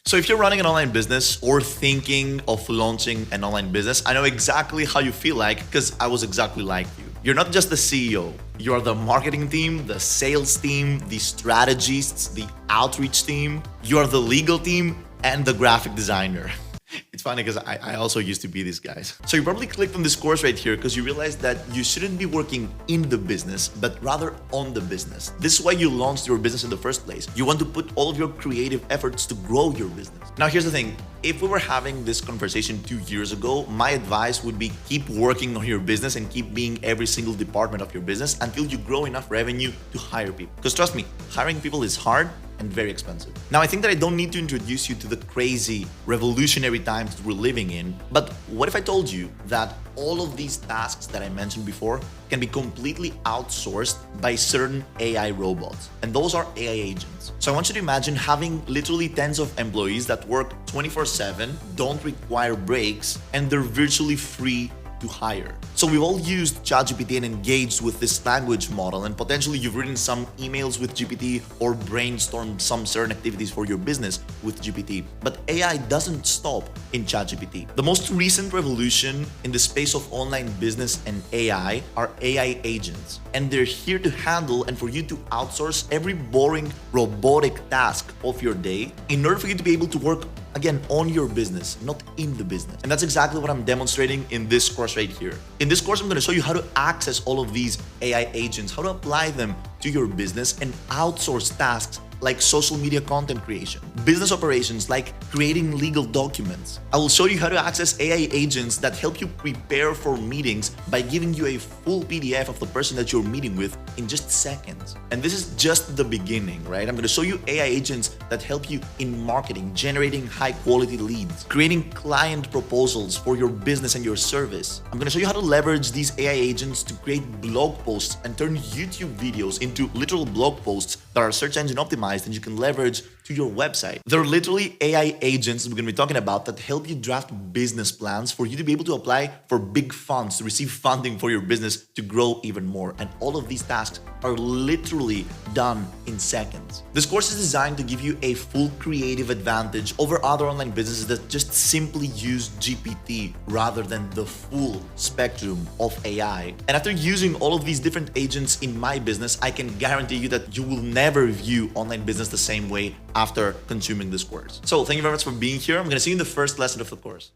So if you're running an online business or thinking of launching an online business, I know exactly how you feel like because I was exactly like you. You're not just the CEO, you're the marketing team, the sales team, the strategists, the outreach team, you're the legal team, and the graphic designer. It's funny because I also used to be these guys. So you probably clicked on this course right here because you realized that you shouldn't be working in the business, but rather on the business. This is why you launched your business in the first place. You want to put all of your creative efforts to grow your business. Now, here's the thing. If we were having this conversation 2 years ago, my advice would be keep working on your business and keep being every single department of your business until you grow enough revenue to hire people. Because trust me, hiring people is hard and very expensive. Now, I think that I don't need to introduce you to the crazy, revolutionary times we're living in, but what if I told you that all of these tasks that I mentioned before can be completely outsourced by certain AI robots, and those are AI agents. So I want you to imagine having literally tens of employees that work 24/7, don't require breaks, and they're virtually free to hire. So we've all used ChatGPT and engaged with this language model, and potentially you've written some emails with GPT or brainstormed some certain activities for your business with GPT. But AI doesn't stop in ChatGPT. The most recent revolution in the space of online business and AI are AI agents, and they're here to handle and for you to outsource every boring robotic task of your day in order for you to be able to work again on your business, not in the business. And that's exactly what I'm demonstrating in this course right here. In this course, I'm going to show you how to access all of these AI agents, how to apply them to your business and outsource tasks like social media content creation, business operations like creating legal documents. I will show you how to access AI agents that help you prepare for meetings by giving you a full PDF of the person that you're meeting with in just seconds. And this is just the beginning, right? I'm going to show you AI agents that help you in marketing, generating high quality leads, creating client proposals for your business and your service. I'm going to show you how to leverage these AI agents to create blog posts and turn YouTube videos into literal blog posts that are search engine optimized and you can leverage to your website. There are literally AI agents we're going to be talking about that help you draft business plans for you to be able to apply for big funds, to receive funding for your business to grow even more. And all of these tasks are literally done in seconds. This course is designed to give you a full creative advantage over other online businesses that just simply use GPT rather than the full spectrum of AI. And after using all of these different agents in my business, I can guarantee you that you will never view online business the same way after consuming this course. So thank you very much for being here. I'm going to see you in the first lesson of the course.